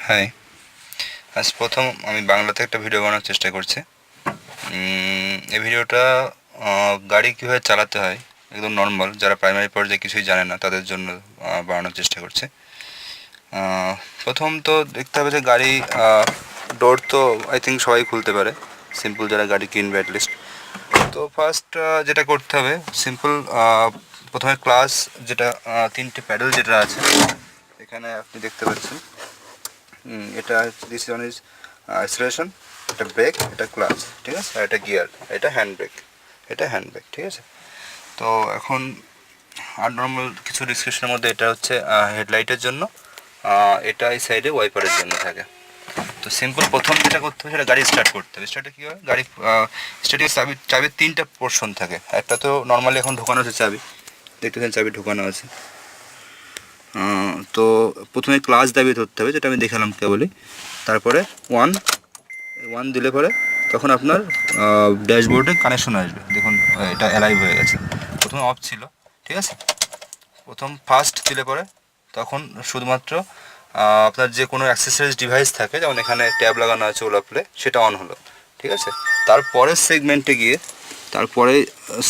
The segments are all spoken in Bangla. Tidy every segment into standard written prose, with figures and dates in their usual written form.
হাই, আজ প্রথম আমি বাংলাতে একটা ভিডিও বানানোর চেষ্টা করছি। এই ভিডিওটা গাড়ি কীভাবে চালাতে হয় একদম নর্মাল, যারা প্রাইমারি পর্যায়ে কিছুই জানে না তাদের জন্য বানানোর চেষ্টা করছি। প্রথম তো দেখতে হবে যে গাড়ি ডোর তো আই থিঙ্ক সবাই খুলতে পারে, সিম্পল যারা গাড়ি কিনবে অ্যাটলিস্ট। তো ফার্স্ট যেটা করতে হবে সিম্পল, প্রথমে ক্লাস যেটা তিনটে প্যাডেল যেটা আছে এখানে আপনি দেখতে পাচ্ছেন, এটা দিস ওয়ান ইজ অ্যাক্সিলারেশন, এটা ব্রেক, এটা ক্লাচ, ঠিক আছে, আর এটা গিয়ার, এটা হ্যান্ড ব্রেক, ঠিক আছে। তো এখন আর নর্মাল কিছু ডিসক্রিপশনের মধ্যে এটা হচ্ছে হেডলাইটের জন্য, এটা এই সাইডে ওয়াইপারের জন্য থাকে। তো সিম্পল প্রথম যেটা করতে হবে সেটা গাড়ি স্টার্ট করতে হবে। স্টার্টে কী হয়, গাড়ি স্টার্টের চাবির তিনটা পোর্শন থাকে। একটা তো নর্মালি এখন ঢোকানো আছে চাবি, দেখতেছেন চাবি ঢোকানো আছে। তো প্রথমে ক্লাচ দাবিয়ে ধরতে হবে, যেটা আমি দেখালাম কেবলই। তারপরে ওয়ান দিলে পরে তখন আপনার ড্যাশবোর্ডে কানেকশন আসবে। দেখুন এটা অ্যালাইভ হয়ে গেছে, প্রথমে অফ ছিল, ঠিক আছে। প্রথম ফার্স্ট দিলে পরে তখন শুধুমাত্র আপনার যে কোনো অ্যাক্সেসরিজ ডিভাইস থাকে, যেমন এখানে ট্যাব লাগানো আছে ওলা প্লে, সেটা অন হলো, ঠিক আছে। তারপরের সেগমেন্টে গিয়ে তারপরে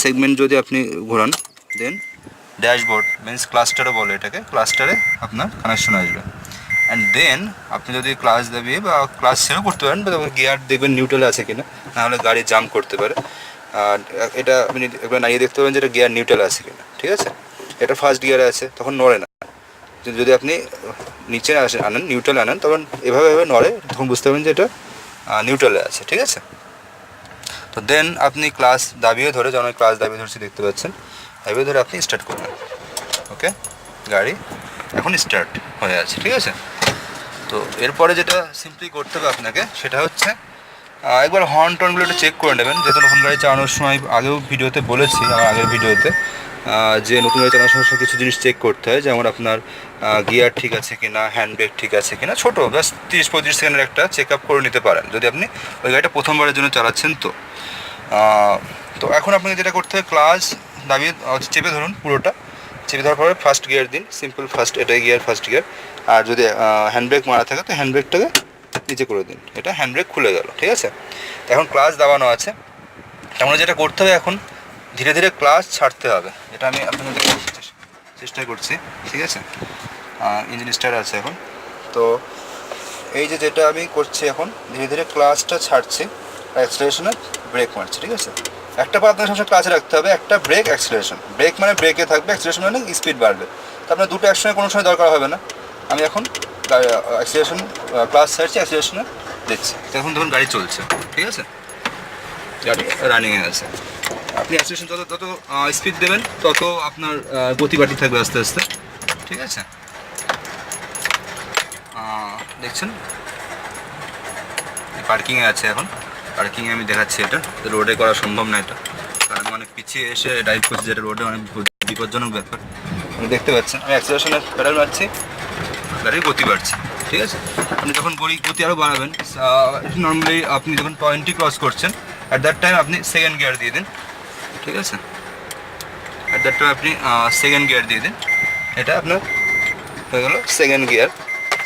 সেগমেন্ট যদি আপনি ঘোরান, দেন ড্যাশবোর্ড মিনস ক্লাস্টারও বলে এটাকে, ক্লাস্টারে আপনার কানেকশন আসবে। অ্যান্ড দেন আপনি যদি ক্লাচ দাবিয়ে বা ক্লাচ ছেড়েও করতে পারেন, বা গিয়ার দেখবেন নিউট্রালে আছে কিনা, নাহলে গাড়ি জাম্প করতে পারে। আর এটা আপনি একবার নাড়িয়ে দেখতে পাবেন যে এটা গিয়ার নিউট্রালে আছে কিনা, ঠিক আছে। এটা ফার্স্ট গিয়ারে আছে, তখন নড়ে না। যদি আপনি নিচে আনেন, নিউট্রালে আনেন, তখন এভাবে নড়ে, তখন বুঝতে পারবেন যে এটা নিউট্রালে আছে, ঠিক আছে। তো দেন আপনি ক্লাচ দাবিয়ে ধরে, যেমন ক্লাচ দাবিয়ে ধরছি দেখতে পাচ্ছেন, দাবিয়ে ধরে আপনি স্টার্ট করবেন। ওকে, গাড়ি এখন স্টার্ট হয়ে আছে, ঠিক আছে। তো এরপরে যেটা সিম্পলি করতে হবে আপনাকে, সেটা হচ্ছে একবার হর্ন টর্নগুলো একটু চেক করে নেবেন। যেহেতু নতুন গাড়ি চালানোর সময় আগেও ভিডিওতে বলেছি, আমার আগের ভিডিওতে, যে নতুন গাড়ি চালানোর সময় কিছু জিনিস চেক করতে হয়, যেমন আপনার গিয়ার ঠিক আছে কিনা, হ্যান্ড ব্রেক ঠিক আছে কিনা, ছোটো জাস্ট 30-35 সেকেন্ডের একটা চেক আপ করে নিতে পারেন যদি আপনি ওই গাড়িটা প্রথমবারের জন্য চালাচ্ছেন। তো এখন আপনাকে যেটা করতে হবে, ক্লাচ দাবিয়ে চেপে ধরুন, পুরোটা চেপে ধরার পরে ফার্স্ট গিয়ার দিন, সিম্পল ফার্স্ট, এটাই গিয়ার, ফার্স্ট গিয়ার। আর যদি হ্যান্ড ব্রেক মারা থাকে তো হ্যান্ড ব্রেকটাকে নিচে করে দিন, এটা হ্যান্ড ব্রেক খুলে গেল, ঠিক আছে। এখন ক্লাচ দাবানো আছে, আমরা যেটা করতে হবে এখন ধীরে ধীরে ক্লাচ ছাড়তে হবে। এটা আমি আপনাদের চেষ্টা করছি, ঠিক আছে। ইঞ্জিন স্টার্ট আছে এখন। তো এই যেটা আমি করছি, এখন ধীরে ধীরে ক্লাচটা ছাড়ছি আর অ্যাক্সিলারেশনে ব্রেক মারছি, ঠিক আছে। একটা পা আপনার সবসময় ক্লাচে রাখতে হবে, একটা ব্রেক, অ্যাক্সিলারেশন। ব্রেক মানে ব্রেকে থাকবে, অ্যাক্সিলারেশন মানে স্পিড বাড়বে। তো আপনার দুটো একসঙ্গে কোনো সময় দরকার হবে না। আমি এখন অ্যাক্সিলারেশন, ক্লাচ ছাড়ছি, অ্যাক্সিলারেশনে দিচ্ছি, এখন ধরুন গাড়ি চলছে, ঠিক আছে, গাড়ি রানিংয়ে আছে। আপনি অ্যাক্সিলারেশন যত স্পিড দেবেন তত আপনার গতি বাড়তে থাকবে আস্তে আস্তে, ঠিক আছে। দেখছেন পার্কিংয়ে আছে, এখন পার্কিংয়ে আমি দেখাচ্ছি। এটা রোডে করা সম্ভব না, এটা কারণ আমি অনেক পিছিয়ে এসে ড্রাইভ করছি, যেটা রোডে অনেক বিপজ্জনক ব্যাপার। আপনি দেখতে পাচ্ছেন আমি অ্যাক্সিলারেশনের প্যাডাল মারছি, গাড়ির গতি বাড়ছে, ঠিক আছে। আপনি যখন গতি আরও বাড়াবেন, নর্মালি আপনি যখন 20 ক্রস করছেন, অ্যাট দ্যাট টাইম আপনি সেকেন্ড গিয়ার দিয়ে দিন, ঠিক আছে। অ্যাট দ্যাট টাইম আপনি সেকেন্ড গিয়ার দিয়ে দিন, এটা আপনার হয়ে গেল সেকেন্ড গিয়ার।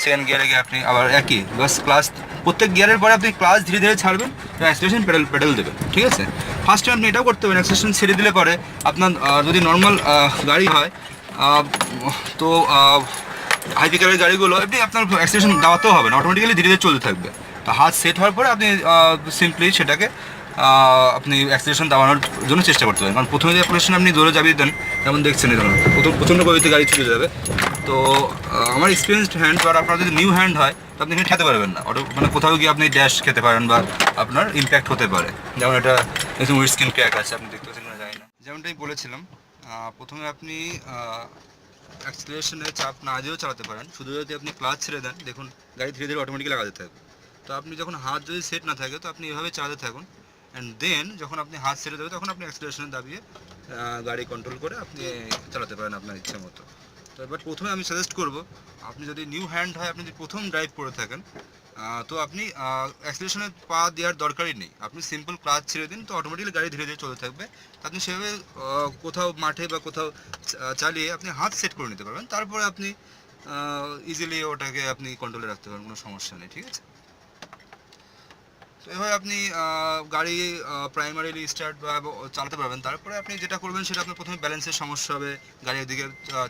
সেকেন্ড গিয়ারে গিয়ে আপনি আবার একই বাস ক্লাস, প্রত্যেক গিয়ারের পরে আপনি ক্লাস ধীরে ধীরে ছাড়বেন, অ্যাক্সিলারেশন প্যাডেল দেবেন, ঠিক আছে। ফার্স্টে আপনি এটাও করতে পারেন, অ্যাক্সিলারেশন ছেড়ে দিলে পরে আপনার যদি নর্মাল গাড়ি হয়, তো হাই পিকারের গাড়িগুলো এমনি আপনার অ্যাক্সিলারেশন দেওয়াতেও হবে না, অটোমেটিক্যালি ধীরে ধীরে চলতে থাকবে। তো হাত সেট হওয়ার পরে আপনি সিম্পলি সেটাকে আপনি অ্যাক্সিলারেশন দেওয়ানোর জন্য চেষ্টা করতে পারেন। কারণ প্রথমে যে অ্যাক্সিলারেশন আপনি জোরে চাপিয়ে দেন, যেমন দেখছেন এই ধরুন প্রচণ্ড গতিতে গাড়ি চলে যাবে। তো আমার এক্সপিরিয়েন্সড হ্যান্ড, বা আপনার যদি নিউ হ্যান্ড হয় তো আপনি এখানে খেতে পারবেন না, মানে কোথাও গিয়ে আপনি ড্যাশ খেতে পারেন বা আপনার ইম্প্যাক্ট হতে পারে। যেমন এটা একটু স্ক্রিন ক্র্যাক আছে, আপনি দেখতে পাচ্ছেন না, যায় না। যেমনটাই বলেছিলাম, প্রথমে আপনি অ্যাক্সিলারেশনে চাপ না দিয়েও চালাতে পারেন, শুধু যদি আপনি ক্লাচ ছেড়ে দেন, দেখুন গাড়ি ধীরে ধীরে অটোমেটিক্যালি লাগাতে থাকবে। তো আপনি যখন হাত যদি সেট না থাকে তো আপনি এভাবে চালাতে থাকুন, অ্যান্ড দেন যখন আপনি হাত ছেড়ে দেবে তখন আপনি অ্যাক্সিলারেশনে দাবিয়ে গাড়ি কন্ট্রোল করে আপনি চালাতে পারেন আপনার ইচ্ছে মতো। তো এবার প্রথমে আমি সাজেস্ট করব, আপনি যদি নিউ হ্যান্ড হয়, আপনি যদি প্রথম ড্রাইভ করে থাকেন, তো আপনি অ্যাক্সিলারেশনে পা দেওয়ার দরকারই নেই, আপনি সিম্পল ক্লাচ ছেড়ে দিন, তো অটোমেটিক্যালি গাড়ি ধীরে ধীরে চলতে থাকবে। আপনি সেভাবে কোথাও মাঠে বা কোথাও চালিয়ে আপনি হাত সেট করে নিতে পারবেন। তারপরে আপনি ইজিলি ওটাকে আপনি কন্ট্রোলে রাখতে পারেন, কোনো সমস্যা নেই, ঠিক আছে। তো এভাবে আপনি গাড়ি প্রাইমারিলি স্টার্ট বা চালাতে পারবেন। তারপরে আপনি যেটা করবেন সেটা আপনার প্রথমে ব্যালেন্সের সমস্যা হবে, গাড়ি ওদিকে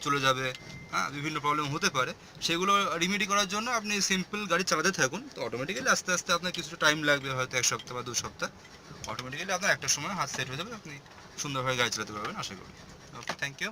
চলে যাবে, হ্যাঁ বিভিন্ন প্রবলেম হতে পারে। সেগুলো রিমেডি করার জন্য আপনি সিম্পল গাড়ি চালাতে থাকুন, তো অটোমেটিক্যালি আস্তে আস্তে আপনার কিছুটা টাইম লাগবে, হয়তো 1 সপ্তাহ বা 2 সপ্তাহ, অটোমেটিক্যালি আপনার একটা সময় হাত সেট হয়ে যাবে, আপনি সুন্দরভাবে গাড়ি চালাতে পারবেন আশা করি। ওকে, থ্যাংক ইউ।